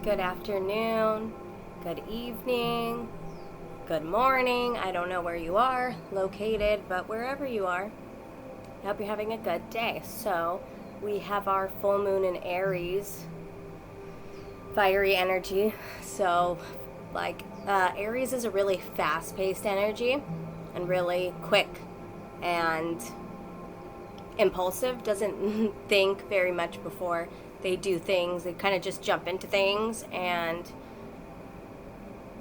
good afternoon, good evening, good morning. I don't know where you are located, but wherever you are, I hope you're having a good day. So we have our full moon in Aries, fiery energy. So Aries is a really fast-paced energy and really quick and impulsive, doesn't think very much before they do things. They kind of just jump into things, and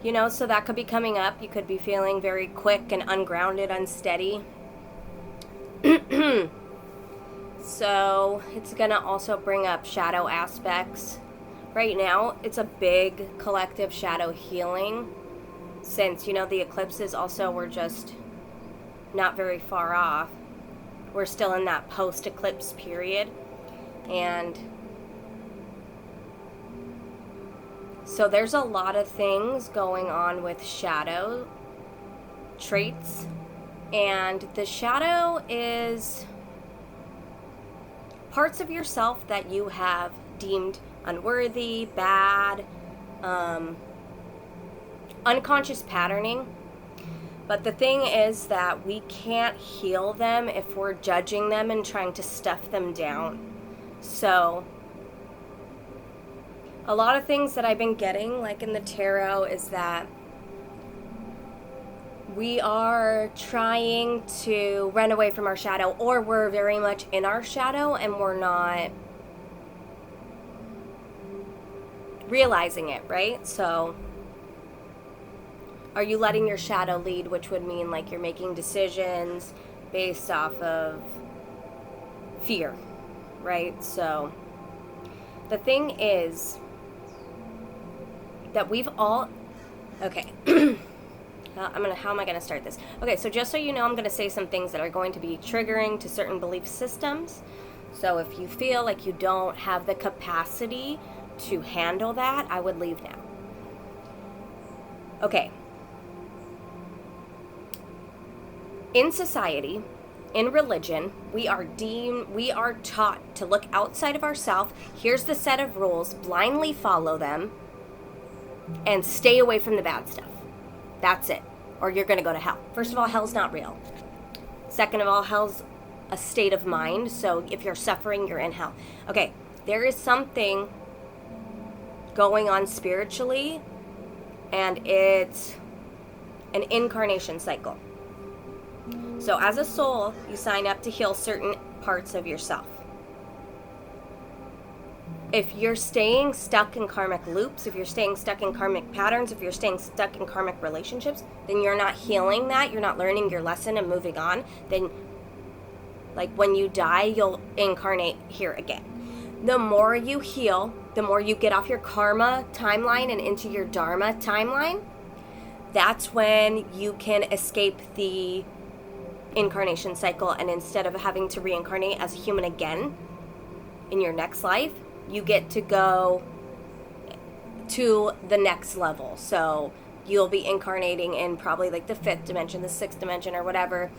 so that could be coming up. You could be feeling very quick and ungrounded, unsteady. So it's gonna also bring up shadow aspects. Right now it's a big collective shadow healing, since the eclipses also were just not very far off. We're still in that post-eclipse period, and so there's a lot of things going on with shadow traits, and the shadow is parts of yourself that you have deemed unworthy, bad, unconscious patterning. But the thing is that we can't heal them if we're judging them and trying to stuff them down. So a lot of things that I've been getting, like in the tarot, is that we are trying to run away from our shadow, or we're very much in our shadow and we're not realizing it, right? So are you letting your shadow lead, which would mean like you're making decisions based off of fear, right? So the thing is that we've all, okay, how am I going to start this? Okay, so just so you know, I'm going to say some things that are going to be triggering to certain belief systems. So if you feel like you don't have the capacity to handle that, I would leave now. Okay. In society, in religion, we are taught to look outside of ourselves. Here's the set of rules, blindly follow them, and stay away from the bad stuff. That's it. Or you're going to go to hell. First of all, hell's not real. Second of all, hell's a state of mind. So if you're suffering, you're in hell. Okay, there is something going on spiritually, and it's an incarnation cycle. So as a soul, you sign up to heal certain parts of yourself. If you're staying stuck in karmic loops, if you're staying stuck in karmic patterns, if you're staying stuck in karmic relationships, then you're not healing that, you're not learning your lesson and moving on. Then, like, when you die, you'll incarnate here again. The more you heal, the more you get off your karma timeline and into your Darma timeline, that's when you can escape the incarnation cycle, and instead of having to reincarnate as a human again in your next life, you get to go to the next level. So you'll be incarnating in probably like the 5th dimension, the 6th dimension, or whatever.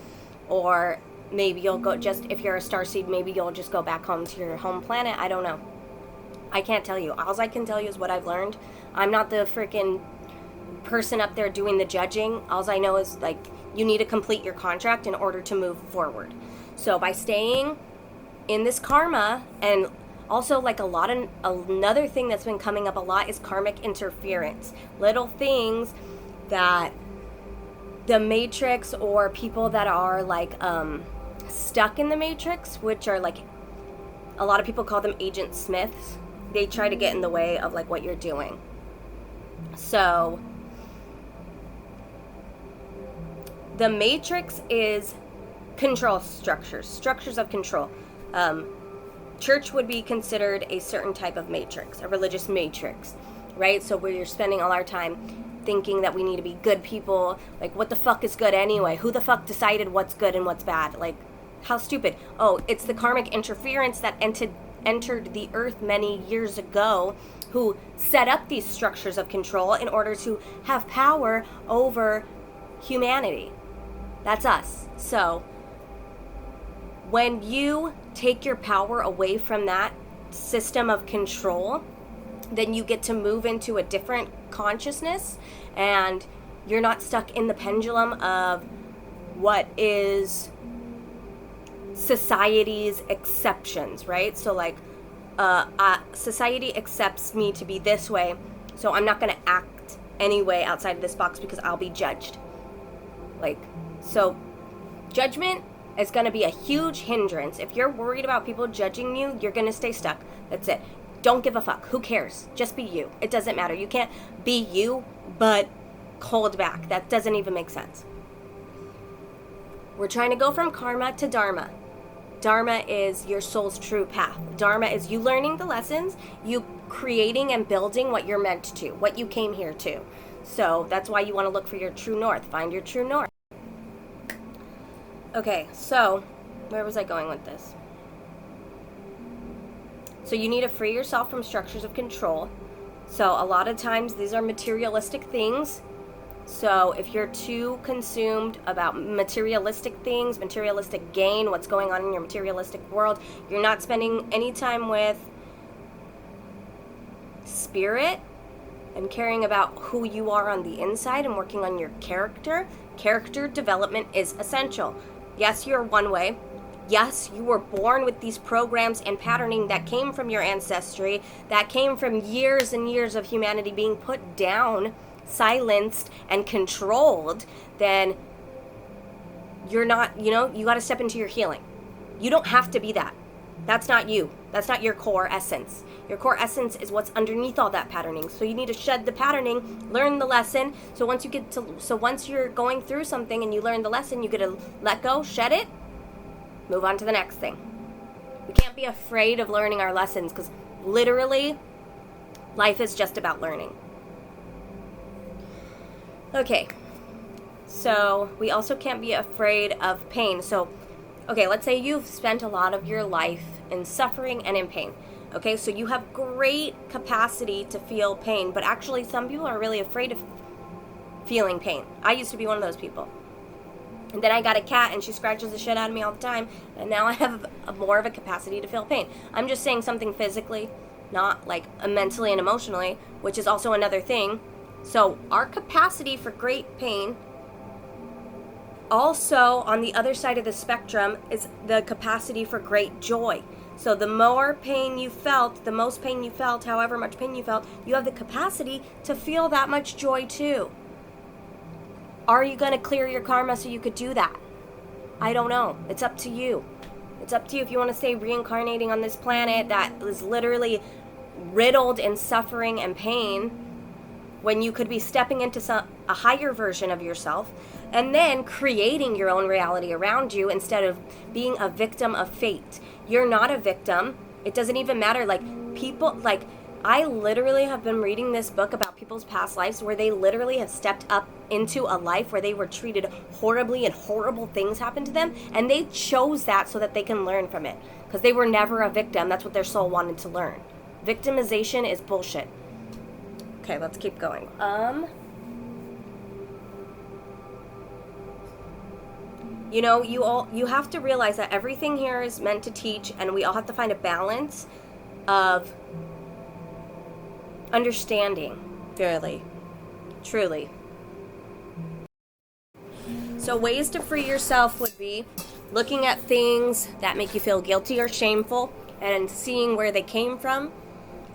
Or maybe you'll go, just if you're a starseed, maybe you'll just go back home to your home planet. I don't know. I can't tell you. All I can tell you is what I've learned. I'm not the freaking person up there doing the judging. All I know is, like, you need to complete your contract in order to move forward. So by staying in this karma, and also, like, another thing that's been coming up a lot is karmic interference. Little things that the Matrix, or people that are like stuck in the Matrix, which are like, a lot of people call them Agent Smiths. They try to get in the way of like what you're doing. So the Matrix is control structures of control. Church would be considered a certain type of matrix, a religious matrix, right? So we're spending all our time thinking that we need to be good people. Like, what the fuck is good anyway? Who the fuck decided what's good and what's bad? Like, how stupid. Oh, it's the karmic interference that entered the earth many years ago, who set up these structures of control in order to have power over humanity. That's us. So when you take your power away from that system of control, then you get to move into a different consciousness, and you're not stuck in the pendulum of what is society's exceptions, right? So like society accepts me to be this way, so I'm not going to act any way outside of this box because I'll be judged. Like, so judgment is going to be a huge hindrance. If you're worried about people judging you, you're going to stay stuck. That's it. Don't give a fuck. Who cares? Just be you. It doesn't matter. You can't be you, but hold back. That doesn't even make sense. We're trying to go from karma to Dharma. Dharma is your soul's true path. Dharma is you learning the lessons, you creating and building what you're meant to, what you came here to. So that's why you want to look for your true north. Find your true north. Okay, so where was I going with this? So you need to free yourself from structures of control. So a lot of times these are materialistic things. So if you're too consumed about materialistic things, materialistic gain, what's going on in your materialistic world, you're not spending any time with spirit and caring about who you are on the inside and working on your character. Character development is essential. Yes, you're one way. Yes, you were born with these programs and patterning that came from your ancestry, that came from years and years of humanity being put down, silenced, and controlled. Then you're not, you got to step into your healing. You don't have to be that. That's not you. That's not your core essence. Your core essence is what's underneath all that patterning. So you need to shed the patterning, learn the lesson. So once you're going through something and you learn the lesson, you get to let go, shed it, move on to the next thing. We can't be afraid of learning our lessons, because literally life is just about learning. Okay, so we also can't be afraid of pain. So, okay, let's say you've spent a lot of your life in suffering and in pain. Okay, so you have great capacity to feel pain, but actually some people are really afraid of feeling pain. I used to be one of those people. And then I got a cat and she scratches the shit out of me all the time, and now I have more of a capacity to feel pain. I'm just saying something physically, not like mentally and emotionally, which is also another thing. So our capacity for great pain, also on the other side of the spectrum, is the capacity for great joy. So the more pain you felt, the most pain you felt, however much pain you felt, you have the capacity to feel that much joy too. Are you going to clear your karma so you could do that? I don't know. It's up to you. It's up to you if you want to stay reincarnating on this planet that is literally riddled in suffering and pain, when you could be stepping into a higher version of yourself and then creating your own reality around you instead of being a victim of fate. You're not a victim. It doesn't even matter. I literally have been reading this book about people's past lives where they literally have stepped up into a life where they were treated horribly and horrible things happened to them, and they chose that so that they can learn from it, because they were never a victim. That's what their soul wanted to learn. Victimization is bullshit. Okay, let's keep going. You have to realize that everything here is meant to teach, and we all have to find a balance of understanding, really, truly. So ways to free yourself would be looking at things that make you feel guilty or shameful and seeing where they came from,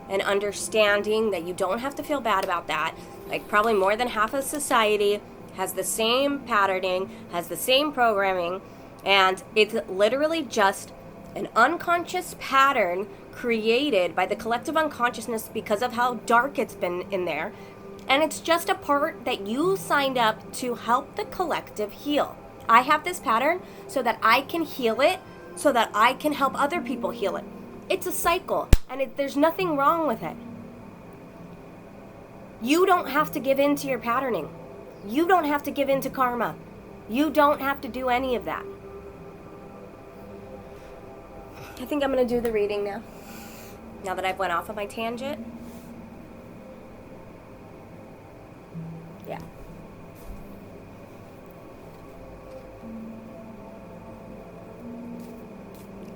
and understanding that you don't have to feel bad about that. Like, probably more than half of society has the same patterning, has the same programming, and it's literally just an unconscious pattern created by the collective unconsciousness because of how dark it's been in there. And it's just a part that you signed up to help the collective heal. I have this pattern so that I can heal it, so that I can help other people heal it. It's a cycle, and there's nothing wrong with it. You don't have to give in to your patterning. You don't have to give in to karma. You don't have to do any of that. I think I'm going to do the reading now. Now that I've went off of my tangent. Yeah.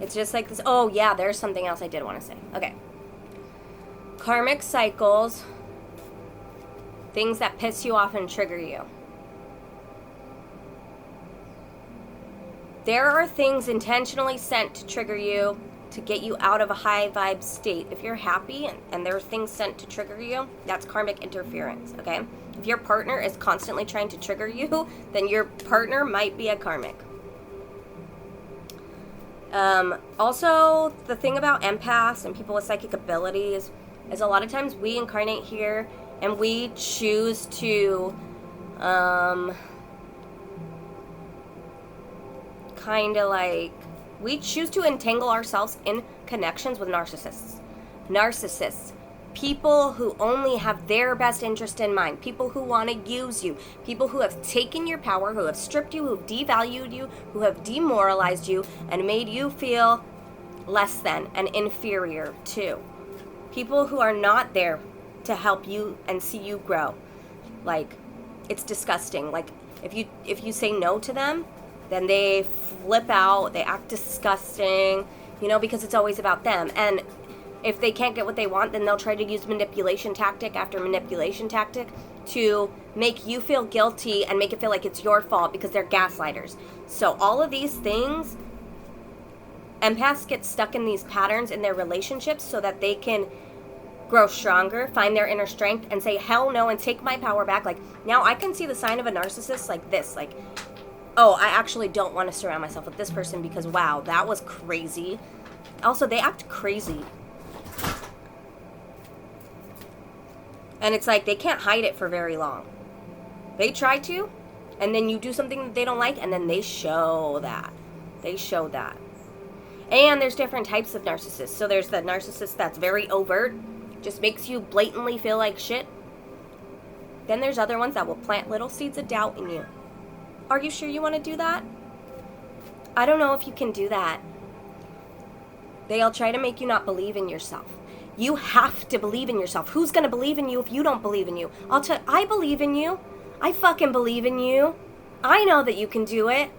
It's just like this. Oh, yeah, there's something else I did want to say. Okay. Karmic cycles, things that piss you off and trigger you. There are things intentionally sent to trigger you, to get you out of a high vibe state. If you're happy and there are things sent to trigger you, that's karmic interference, okay? If your partner is constantly trying to trigger you, then your partner might be a karmic. Also, the thing about empaths and people with psychic abilities is a lot of times we incarnate here and we choose to we choose to entangle ourselves in connections with narcissists, people who only have their best interest in mind, people who want to use you, people who have taken your power, who have stripped you, who have devalued you, who have demoralized you and made you feel less than and inferior to. People who are not there to help you and see you grow. Like, it's disgusting. Like, if you say no to them, then they flip out, they act disgusting, because it's always about them. And if they can't get what they want, then they'll try to use manipulation tactic after manipulation tactic to make you feel guilty and make it feel like it's your fault because they're gaslighters. So all of these things, empaths get stuck in these patterns in their relationships so that they can grow stronger, find their inner strength, and say, hell no, and take my power back. Like, now I can see the sign of a narcissist like this, like, oh, I actually don't want to surround myself with this person because, wow, that was crazy. Also, they act crazy. And it's like they can't hide it for very long. They try to, and then you do something that they don't like, and then they show that. And there's different types of narcissists. So there's the narcissist that's very overt, just makes you blatantly feel like shit. Then there's other ones that will plant little seeds of doubt in you. Are you sure you want to do that? I don't know if you can do that. They'll try to make you not believe in yourself. You have to believe in yourself. Who's going to believe in you if you don't believe in you? I believe in you. I fucking believe in you. I know that you can do it.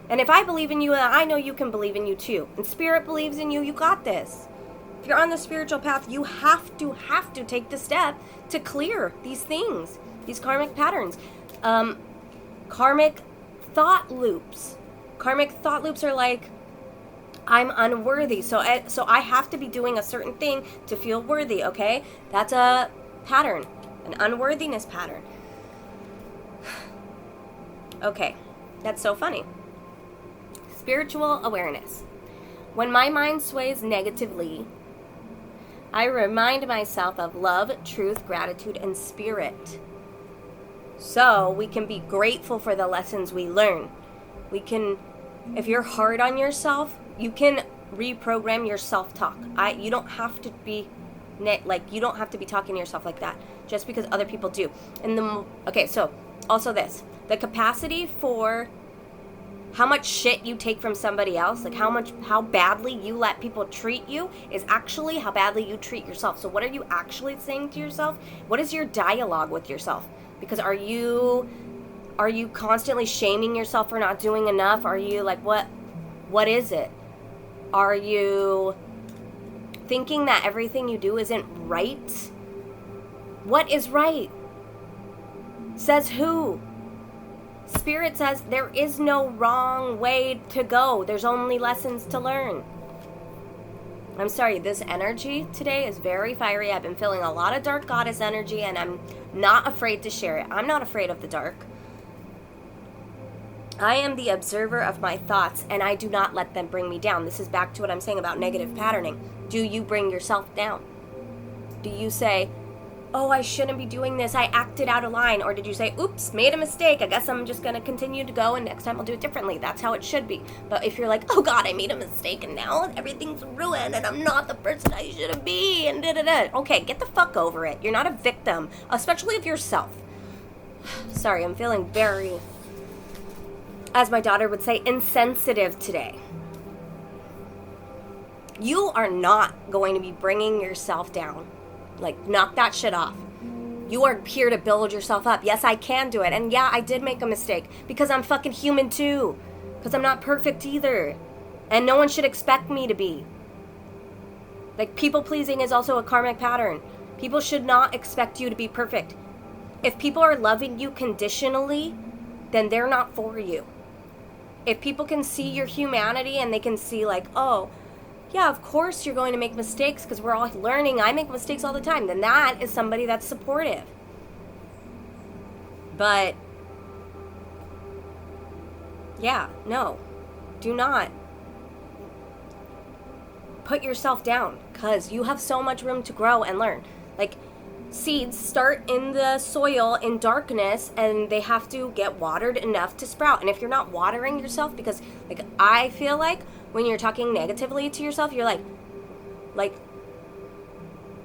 And if I believe in you, I know you can believe in you too. And Spirit believes in you. You got this. If you're on the spiritual path, you have to take the step to clear these things, these karmic patterns. Karmic thought loops. Karmic thought loops are like, I'm unworthy, so I have to be doing a certain thing to feel worthy, okay? That's a pattern, an unworthiness pattern. Okay, that's so funny. Spiritual awareness. When my mind sways negatively, I remind myself of love, truth, gratitude, and spirit. So we can be grateful for the lessons we learn. We can, if you're hard on yourself, you can reprogram your self-talk. You don't have to be you don't have to be talking to yourself like that just because other people do. Okay, so also this, the capacity for how much shit you take from somebody else, like how badly you let people treat you is actually how badly you treat yourself. So what are you actually saying to yourself? What is your dialogue with yourself? Because are you constantly shaming yourself for not doing enough? Are you like, what is it? Are you thinking that everything you do isn't right? What is right? Says who? Spirit says there is no wrong way to go. There's only lessons to learn. I'm sorry, this energy today is very fiery. I've been feeling a lot of dark goddess energy, and I'm not afraid to share it. I'm not afraid of the dark. I am the observer of my thoughts, and I do not let them bring me down. This is back to what I'm saying about negative patterning. Do you bring yourself down? Do you say, oh, I shouldn't be doing this, I acted out of line? Or did you say, oops, made a mistake, I guess I'm just going to continue to go, and next time I'll do it differently? That's how it should be. But if you're like, oh God, I made a mistake, and now everything's ruined, and I'm not the person I should be, and da-da-da. Okay, get the fuck over it. You're not a victim, especially of yourself. Sorry, I'm feeling very, as my daughter would say, insensitive today. You are not going to be bringing yourself down. Like, knock that shit off. You are here to build yourself up. Yes, I can do it. And yeah, I did make a mistake because I'm fucking human too. Because I'm not perfect either. And no one should expect me to be. Like, people pleasing is also a karmic pattern. People should not expect you to be perfect. If people are loving you conditionally, then they're not for you. If people can see your humanity and they can see like, oh, yeah, of course you're going to make mistakes because we're all learning. I make mistakes all the time. Then that is somebody that's supportive. But, yeah, no. Do not put yourself down because you have so much room to grow and learn. Like, seeds start in the soil in darkness and they have to get watered enough to sprout. And if you're not watering yourself, because like I feel like when you're talking negatively to yourself, you're like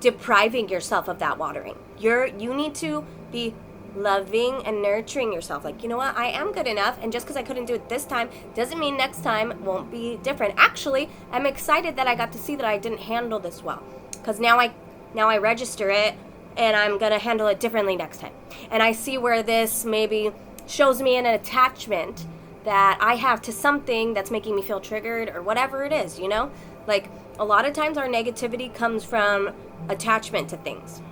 depriving yourself of that watering. You need to be loving and nurturing yourself. Like, you know what, I am good enough, and just because I couldn't do it this time doesn't mean next time won't be different. Actually, I'm excited that I got to see that I didn't handle this well, because now I register it and I'm gonna handle it differently next time. And I see where this maybe shows me an attachment that I have to something that's making me feel triggered or whatever it is, you know? Like, a lot of times our negativity comes from attachment to things.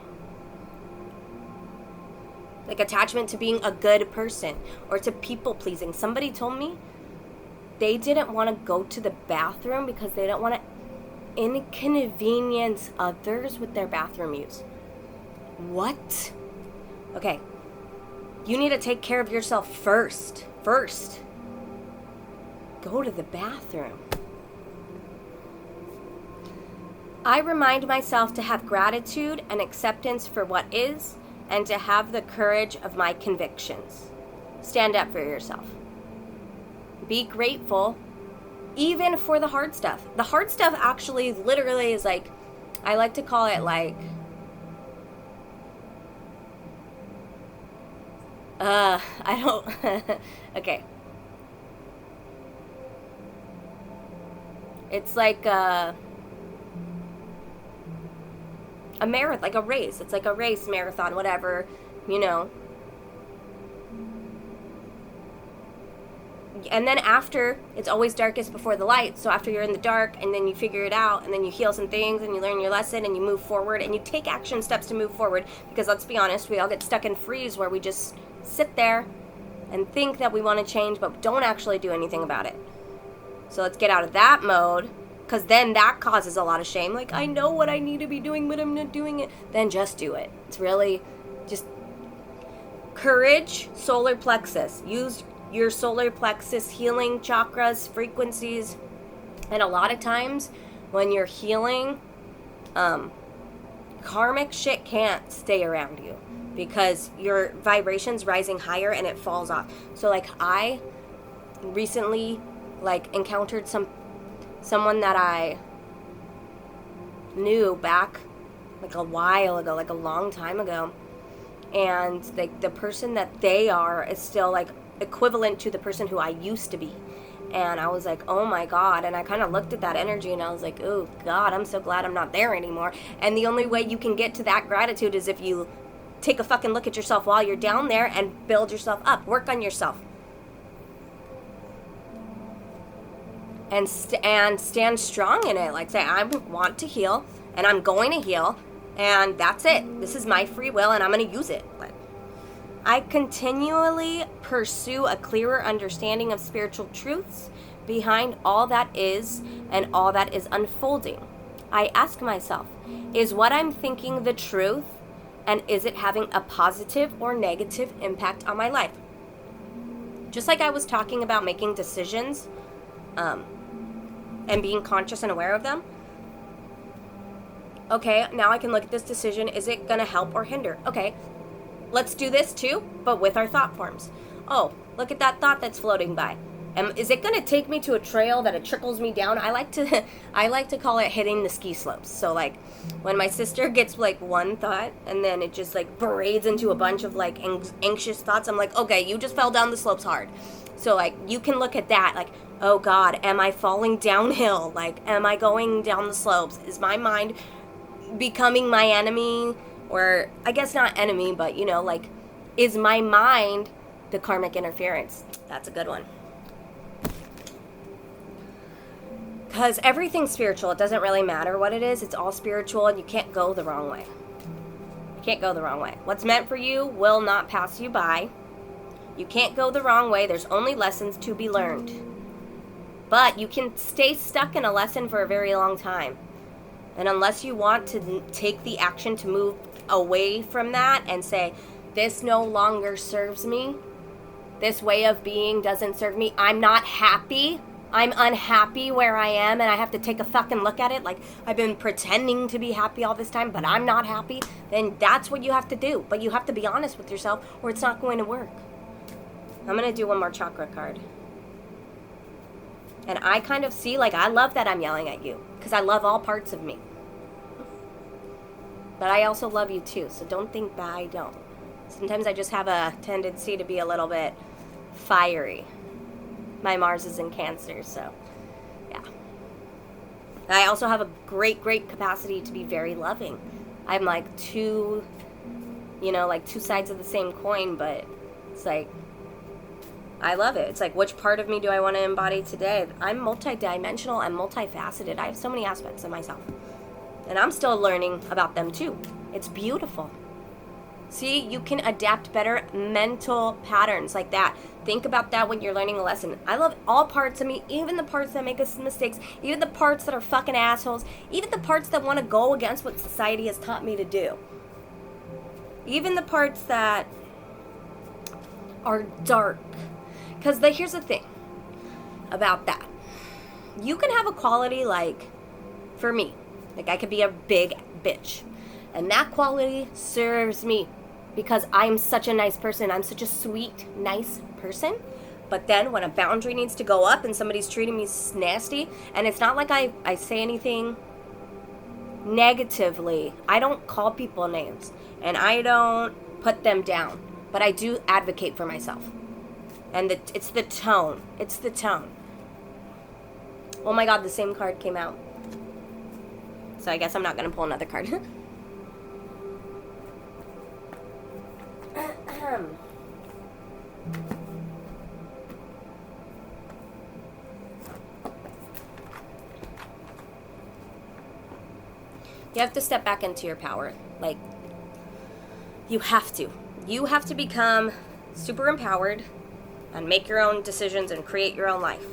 Like attachment to being a good person or to people pleasing. Somebody told me they didn't want to go to the bathroom because they don't want to inconvenience others with their bathroom use. What? Okay. You need to take care of yourself first. First. Go to the bathroom. I remind myself to have gratitude and acceptance for what is, and to have the courage of my convictions. Stand up for yourself. Be grateful, even for the hard stuff. The hard stuff actually literally is like, I like to call it like, I don't, okay. It's like a marathon, like a race. It's like a race, marathon, whatever, you know. And then after, it's always darkest before the light. So after you're in the dark and then you figure it out and then you heal some things and you learn your lesson and you move forward and you take action steps to move forward. Because let's be honest, we all get stuck in freeze where we just sit there and think that we want to change but don't actually do anything about it. So let's get out of that mode, because then that causes a lot of shame. Like, I know what I need to be doing, but I'm not doing it. Then just do it. It's really just courage, solar plexus. Use your solar plexus healing chakras, frequencies. And a lot of times when you're healing, karmic shit can't stay around you because your vibration's rising higher and it falls off. So like, I recently like encountered someone that I knew back like a while ago, like a long time ago, and like the person that they are is still like equivalent to the person who I used to be. And I was like, oh my God. And I kind of looked at that energy and I was like, oh God, I'm so glad I'm not there anymore. And the only way you can get to that gratitude is if you take a fucking look at yourself while you're down there and build yourself up, work on yourself. And stand strong in it. Like, say, I want to heal, and I'm going to heal, and that's it. This is my free will, and I'm going to use it. Like, I continually pursue a clearer understanding of spiritual truths behind all that is and all that is unfolding. I ask myself, is what I'm thinking the truth, and is it having a positive or negative impact on my life? Just like I was talking about making decisions, and being conscious and aware of them. Okay, now I can look at this decision. Is it going to help or hinder? Okay, let's do this too, but with our thought forms. Oh, look at that thought that's floating by. Is it going to take me to a trail that it trickles me down? I like to call it hitting the ski slopes. So like when my sister gets like one thought and then it just like parades into a bunch of like anxious thoughts, I'm like, okay, you just fell down the slopes hard. So like you can look at that like, oh God, am I falling downhill? Like, am I going down the slopes? Is my mind becoming my enemy? Or I guess not enemy, but you know, like, is my mind the karmic interference? That's a good one. Because everything's spiritual. It doesn't really matter what it is. It's all spiritual, and you can't go the wrong way. You can't go the wrong way. What's meant for you will not pass you by. You can't go the wrong way. There's only lessons to be learned. But you can stay stuck in a lesson for a very long time. And unless you want to take the action to move away from that and say, this no longer serves me, this way of being doesn't serve me, I'm not happy, I'm unhappy where I am, and I have to take a fucking look at it like I've been pretending to be happy all this time, but I'm not happy, then that's what you have to do. But you have to be honest with yourself, or it's not going to work. I'm going to do one more chakra card. And I kind of see, like, I love that I'm yelling at you, because I love all parts of me. But I also love you too, so don't think that I don't. Sometimes I just have a tendency to be a little bit fiery. My Mars is in Cancer, so yeah. I also have a great capacity to be very loving. I'm like two sides of the same coin, but it's like, I love it. It's like, which part of me do I want to embody today? I'm multidimensional. I'm multifaceted. I have so many aspects of myself. And I'm still learning about them too. It's beautiful. See, you can adapt better mental patterns like that. Think about that when you're learning a lesson. I love all parts of me, even the parts that make us mistakes, even the parts that are fucking assholes, even the parts that want to go against what society has taught me to do. Even the parts that are dark. Because here's the thing about that. You can have a quality like, for me, like I could be a big bitch. And that quality serves me because I'm such a nice person. I'm such a sweet, nice person. But then when a boundary needs to go up and somebody's treating me nasty, and it's not like I say anything negatively. I don't call people names. And I don't put them down. But I do advocate for myself. And it's the tone. It's the tone. Oh my God, the same card came out. So I guess I'm not going to pull another card. You have to step back into your power. Like, you have to. You have to become super empowered and make your own decisions and create your own life.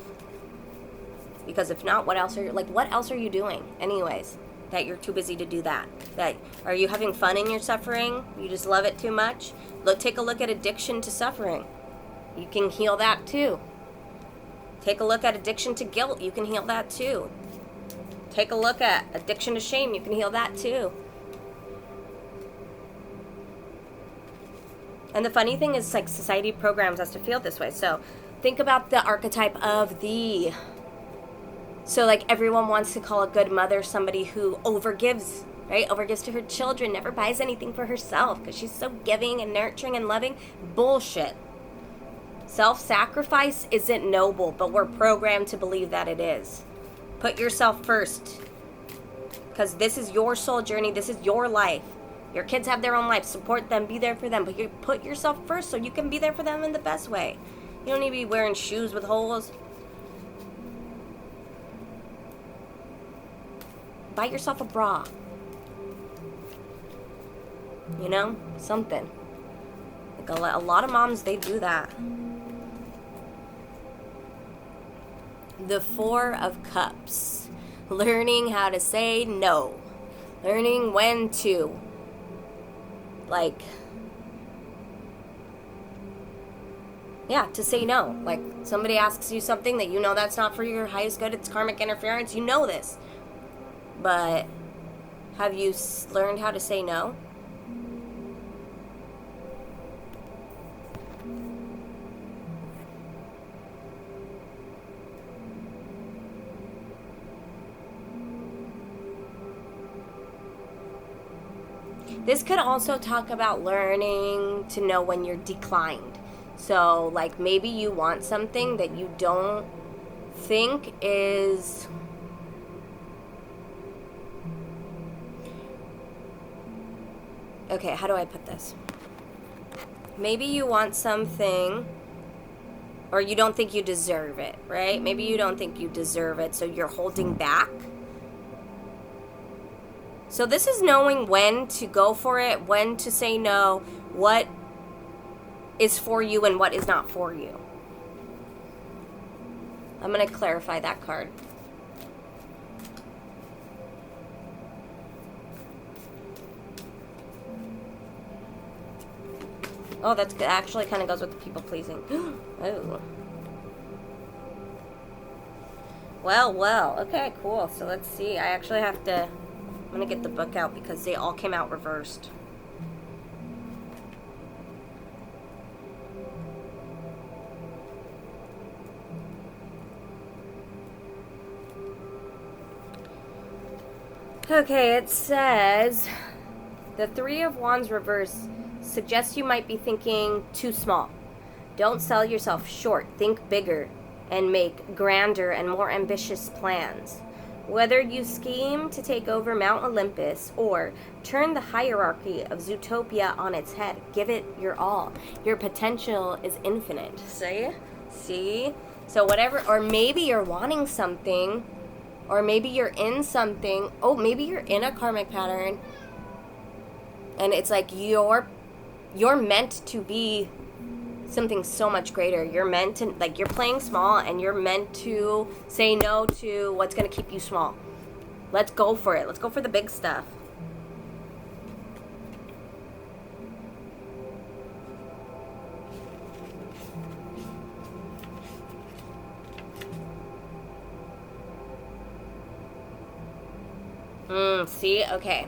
Because if not, what else are you doing anyways? That you're too busy to do that. That are you having fun in your suffering? You just love it too much? Take a look at addiction to suffering. You can heal that too. Take a look at addiction to guilt. You can heal that too. Take a look at addiction to shame. You can heal that too. And the funny thing is, like, society programs us to feel this way. So think about the archetype of the... So, like, everyone wants to call a good mother somebody who overgives, right? Overgives to her children, never buys anything for herself because she's so giving and nurturing and loving. Bullshit. Self-sacrifice isn't noble, but we're programmed to believe that it is. Put yourself first, because this is your soul journey. This is your life. Your kids have their own life. Support them. Be there for them. But you put yourself first so you can be there for them in the best way. You don't need to be wearing shoes with holes. Buy yourself a bra. You know? Something. Like a lot of moms, they do that. The Four of Cups. Learning how to say no. Learning when to. Like, yeah, to say no. Like, somebody asks you something that you know that's not for your highest good. It's karmic interference. You know this. But have you learned how to say no? This could also talk about learning to know when you're declined. So, like, maybe you want something that you don't think is... Okay, how do I put this? Maybe you want something, Or you don't think you deserve it, right? Maybe you don't think you deserve it, so you're holding back. So this is knowing when to go for it, when to say no, what is for you and what is not for you. I'm going to clarify that card. Oh, that actually kind of goes with the people pleasing. Oh. Well. Okay, cool. So let's see. I actually have to... I'm going to get the book out because they all came out reversed. Okay, it says... The Three of Wands reverse suggests you might be thinking too small. Don't sell yourself short. Think bigger and make grander and more ambitious plans. Whether you scheme to take over Mount Olympus or turn the hierarchy of Zootopia on its head, give it your all. Your potential is infinite. See? So whatever, or maybe you're wanting something, or maybe you're in something. Oh, maybe you're in a karmic pattern, and it's like you're meant to be something so much greater. You're meant to, like, you're playing small and you're meant to say no to what's going to keep you small. Let's go for it. Let's go for the big stuff. See? Okay.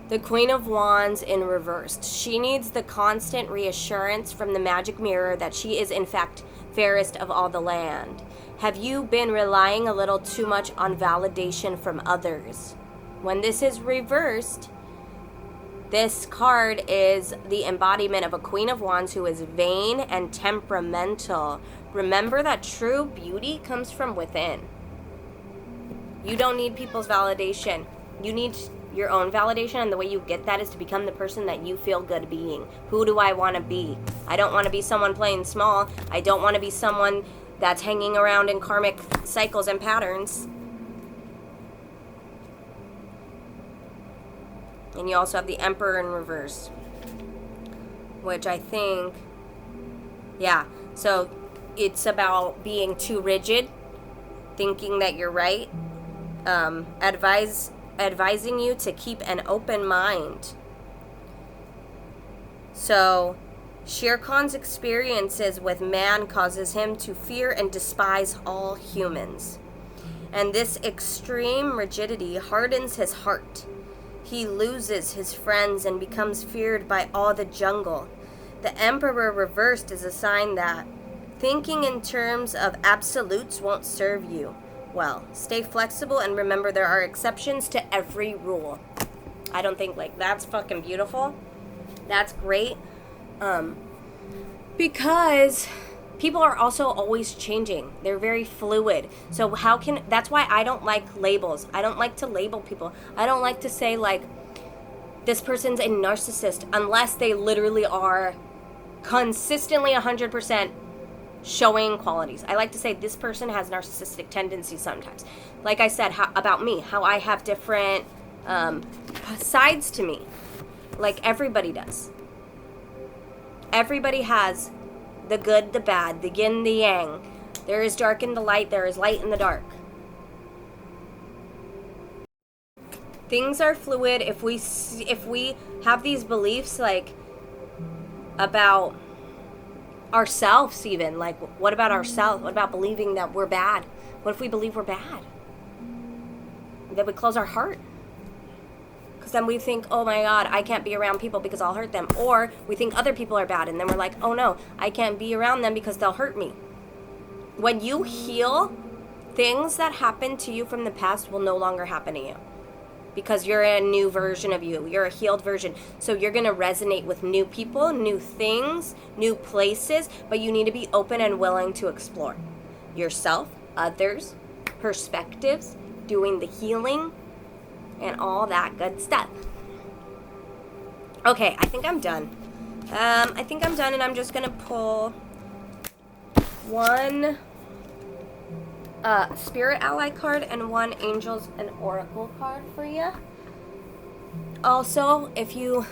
The Queen of Wands in reversed. She needs the constant reassurance from the magic mirror that she is in fact fairest of all the land. Have you been relying a little too much on validation from others? When this is reversed, this card is the embodiment of a Queen of Wands who is vain and temperamental. Remember that true beauty comes from within. You don't need people's validation. You need your own validation, and the way you get that is to become the person that you feel good being. Who do I want to be? I don't want to be someone playing small. I don't want to be someone that's hanging around in karmic cycles and patterns. And you also have the Emperor in reverse, which I think, yeah, so it's about being too rigid, thinking that you're right, advising you to keep an open mind. So, Shere Khan's experiences with man causes him to fear and despise all humans. And this extreme rigidity hardens his heart. He loses his friends and becomes feared by all the jungle. The Emperor reversed is a sign that thinking in terms of absolutes won't serve you well. Stay flexible and remember there are exceptions to every rule. I don't think, like, that's fucking beautiful. That's great. Because people are also always changing. They're very fluid. So that's why I don't like labels. I don't like to label people. I don't like to say, like, this person's a narcissist unless they literally are consistently 100% showing qualities. I like to say this person has narcissistic tendencies sometimes. Like I said, about me, how I have different sides to me. Like everybody does. Everybody has the good, the bad, the yin, the yang. There is dark in the light, there is light in the dark. Things are fluid. If we have these beliefs, like, about ourselves, even, like, what about ourselves? What about believing that we're bad? What if we believe we're bad? That we close our heart? Because then we think, oh my God, I can't be around people because I'll hurt them. Or we think other people are bad, and then we're like, oh no, I can't be around them because they'll hurt me. When you heal, things that happened to you from the past will no longer happen to you. Because you're a new version of you. You're a healed version. So you're going to resonate with new people, new things, new places, but you need to be open and willing to explore yourself, others, perspectives, doing the healing, and all that good stuff. Okay, I think I'm done. And I'm just going to pull one Spirit Ally card and one Angels and Oracle card for you. Also, if you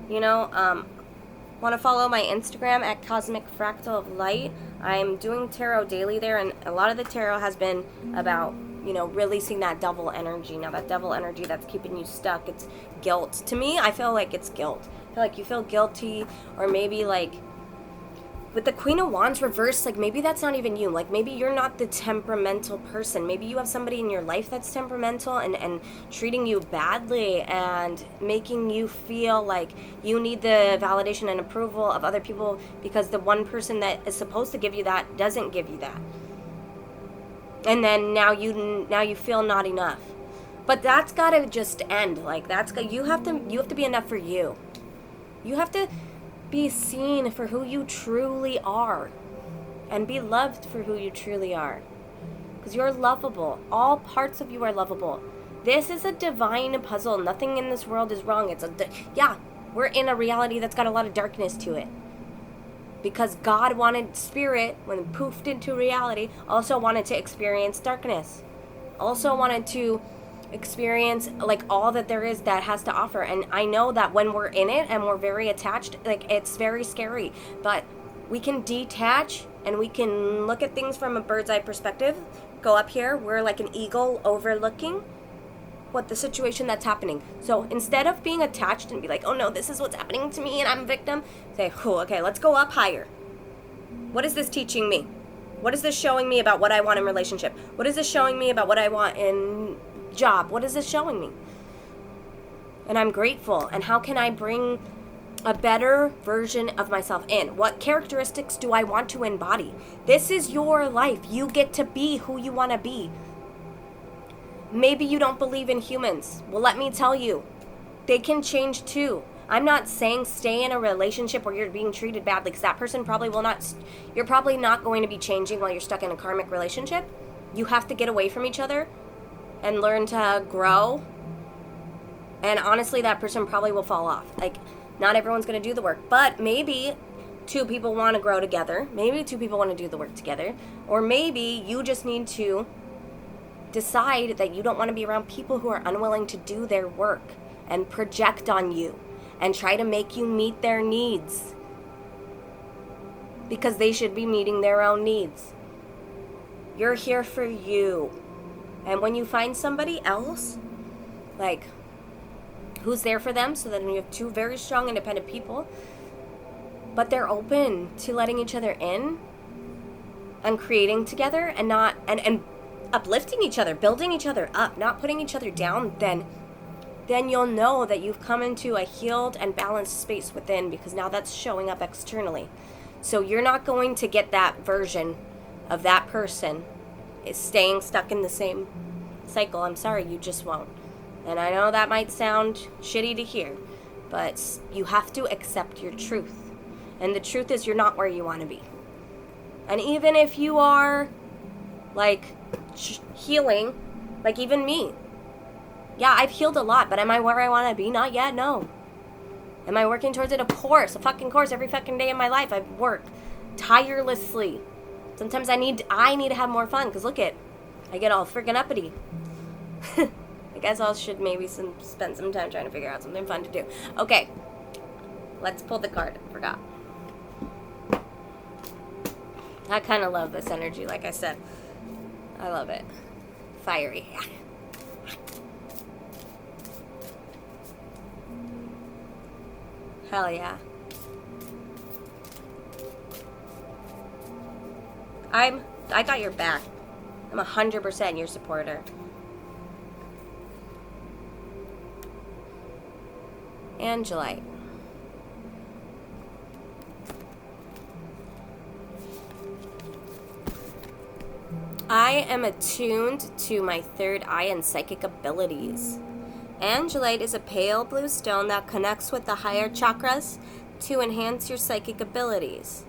want to follow my Instagram at Cosmic Fractal of Light, I'm doing tarot daily there, and a lot of the tarot has been about, releasing that devil energy. Now, that devil energy that's keeping you stuck, it's guilt. To me, I feel like it's guilt. I feel like you feel guilty, or maybe like with the Queen of Wands reversed, like maybe that's not even you. Like maybe you're not the temperamental person. Maybe you have somebody in your life that's temperamental and treating you badly and making you feel like you need the validation and approval of other people because the one person that is supposed to give you that doesn't give you that. And then now you feel not enough. But that's got to just end. Like you have to be enough for you. You have to be seen for who you truly are and be loved for who you truly are, because you're lovable. All parts of you are lovable. This is a divine puzzle. Nothing in this world is wrong. We're in a reality that's got a lot of darkness to it, because God wanted spirit, when it poofed into reality, also wanted to experience darkness, also wanted to experience like all that there is that has to offer. And I know that when we're in it and we're very attached, like it's very scary, but we can detach and we can look at things from a bird's eye perspective. Go up here, we're like an eagle overlooking what the situation that's happening. So instead of being attached and be like, oh no, this is what's happening to me and I'm a victim, say, cool, okay, let's go up higher. What is this teaching me? What is this showing me about what I want in relationship? What is this showing me about what I want in job? What is this showing me? And I'm grateful. And how can I bring a better version of myself in? What characteristics do I want to embody? This is your life. You get to be who you want to be. Maybe you don't believe in humans. Well, let me tell you, they can change too. I'm not saying stay in a relationship where you're being treated badly, because that person probably will not. You're probably not going to be changing while you're stuck in a karmic relationship. You have to get away from each other and learn to grow. And honestly, that person probably will fall off. Like, not everyone's going to do the work, but maybe two people want to grow together. Maybe two people want to do the work together. Or maybe you just need to decide that you don't want to be around people who are unwilling to do their work and project on you and try to make you meet their needs, because they should be meeting their own needs. You're here for you. And when you find somebody else, like, who's there for them, so then you have two very strong, independent people, but they're open to letting each other in and creating together and not, and uplifting each other, building each other up, not putting each other down, then you'll know that you've come into a healed and balanced space within, because now that's showing up externally. So you're not going to get that version of that person is staying stuck in the same cycle. I'm sorry, you just won't. And I know that might sound shitty to hear, but you have to accept your truth. And the truth is you're not where you want to be. And even if you are, like, healing, like even me. Yeah, I've healed a lot, but am I where I want to be? Not yet, no. Am I working towards it? Of course. A fucking course. Every fucking day of my life I've worked tirelessly. Sometimes I need to have more fun, because I get all freaking uppity. I guess I should maybe spend some time trying to figure out something fun to do. Okay, let's pull the card. I forgot. I kind of love this energy, like I said. I love it. Fiery. Hell yeah. I got your back. I'm 100% your supporter. Angelite. I am attuned to my third eye and psychic abilities. Angelite is a pale blue stone that connects with the higher chakras to enhance your psychic abilities.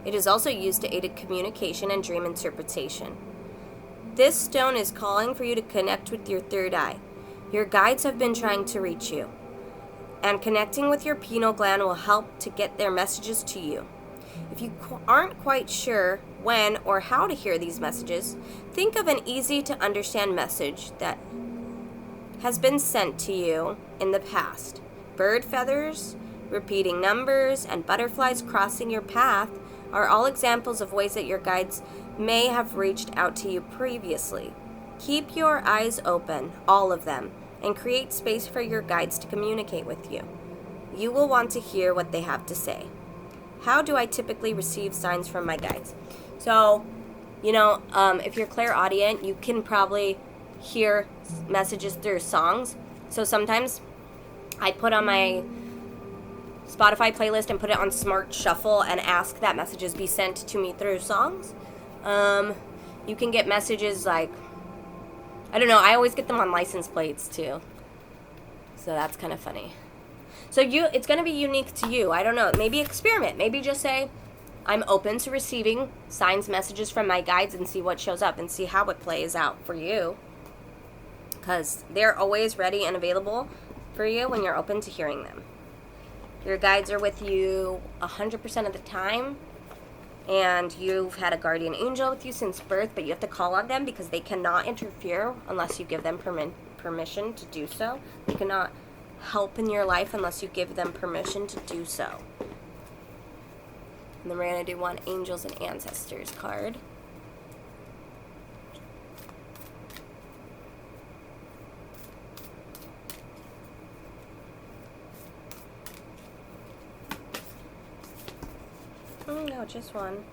It is also used to aid in communication and dream interpretation. This stone is calling for you to connect with your third eye. Your guides have been trying to reach you, and connecting with your pineal gland will help to get their messages to you. If you aren't quite sure when or how to hear these messages, think of an easy to understand message that has been sent to you in the past. Bird feathers, repeating numbers, and butterflies crossing your path are all examples of ways that your guides may have reached out to you previously. Keep your eyes open, all of them, and create space for your guides to communicate with you. You will want to hear what they have to say. How do I typically receive signs from my guides? So, if you're clairaudient, you can probably hear messages through songs. So sometimes I put on my Spotify playlist and put it on Smart Shuffle and ask that messages be sent to me through songs. You can get messages like, I don't know, I always get them on license plates too. So that's kind of funny. So it's going to be unique to you. I don't know. Maybe experiment. Maybe just say, I'm open to receiving signs, messages from my guides, and see what shows up and see how it plays out for you. Because they're always ready and available for you when you're open to hearing them. Your guides are with you 100% of the time. And you've had a guardian angel with you since birth, but you have to call on them because they cannot interfere unless you give them permission to do so. They cannot help in your life unless you give them permission to do so. And then we're going to do one Angels and Ancestors card. No, just one.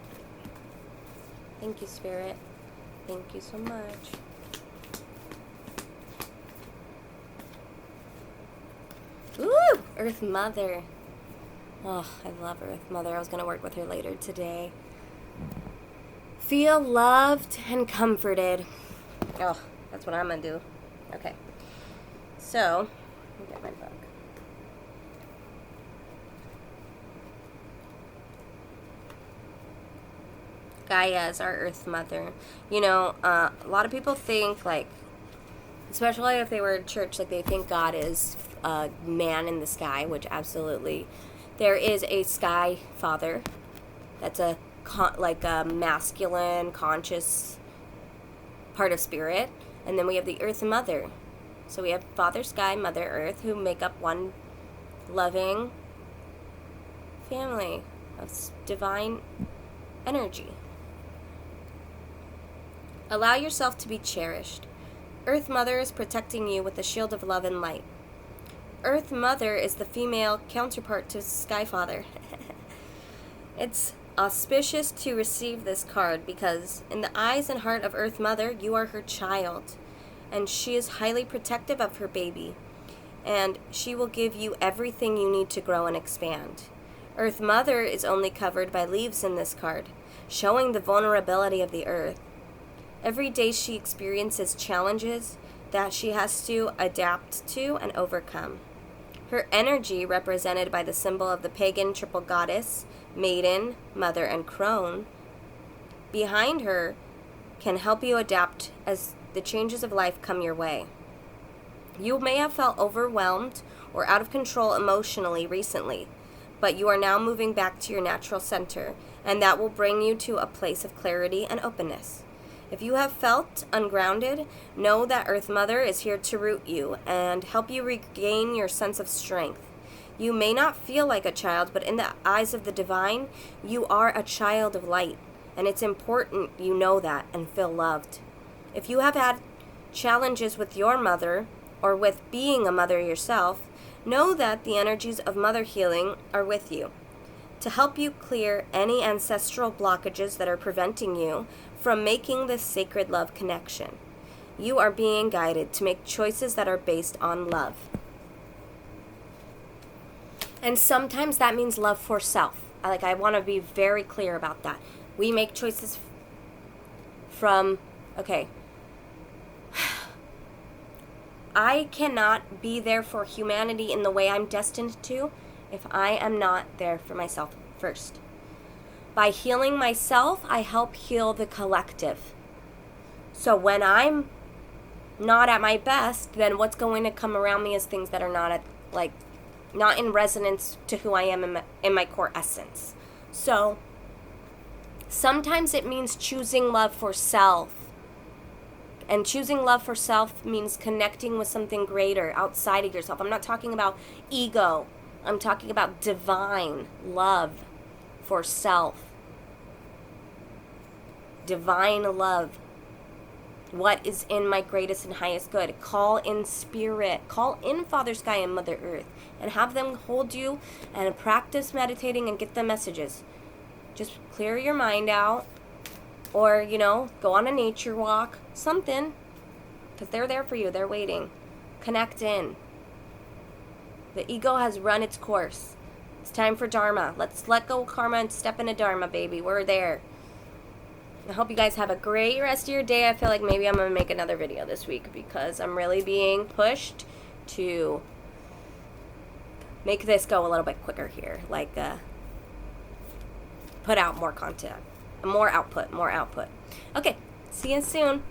Thank you, Spirit. Thank you so much. Ooh, Earth Mother. Oh, I love Earth Mother. I was going to work with her later today. Feel loved and comforted. Oh, that's what I'm going to do. Okay. So, let me get my book. Gaia is our Earth Mother. A lot of people think, especially if they were in church, they think God is a man in the sky, which absolutely. There is a sky father. That's a masculine, conscious part of spirit. And then we have the Earth Mother. So we have Father Sky, Mother Earth, who make up one loving family of divine energy. Allow yourself to be cherished. Earth Mother is protecting you with a shield of love and light. Earth Mother is the female counterpart to Sky Father. It's auspicious to receive this card because in the eyes and heart of Earth Mother, you are her child, and she is highly protective of her baby, and she will give you everything you need to grow and expand. Earth Mother is only covered by leaves in this card, showing the vulnerability of the earth. Every day she experiences challenges that she has to adapt to and overcome. Her energy, represented by the symbol of the pagan triple goddess, maiden, mother, and crone, behind her can help you adapt as the changes of life come your way. You may have felt overwhelmed or out of control emotionally recently, but you are now moving back to your natural center, and that will bring you to a place of clarity and openness. If you have felt ungrounded, know that Earth Mother is here to root you and help you regain your sense of strength. You may not feel like a child, but in the eyes of the divine, you are a child of light, and it's important you know that and feel loved. If you have had challenges with your mother or with being a mother yourself, know that the energies of mother healing are with you to help you clear any ancestral blockages that are preventing you from making this sacred love connection. You are being guided to make choices that are based on love. And sometimes that means love for self. I want to be very clear about that. We make choices from, I cannot be there for humanity in the way I'm destined to if I am not there for myself first. By healing myself, I help heal the collective. So when I'm not at my best, then what's going to come around me is things that are not in resonance to who I am in my core essence. So Sometimes it means choosing love for self. And choosing love for self means connecting with something greater outside of yourself. I'm not talking about ego. I'm talking about divine love for self. Divine love. What is in my greatest and highest good? Call in spirit. Call in Father Sky and Mother Earth. And have them hold you and practice meditating and get the messages. Just clear your mind out. Or, go on a nature walk. Something. Because they're there for you. They're waiting. Connect in. The ego has run its course. It's time for Dharma. Let's let go of karma and step into Dharma, baby. We're there. I hope you guys have a great rest of your day. I feel like maybe I'm going to make another video this week because I'm really being pushed to make this go a little bit quicker here. Like, put out more content. More output. Okay. See you soon.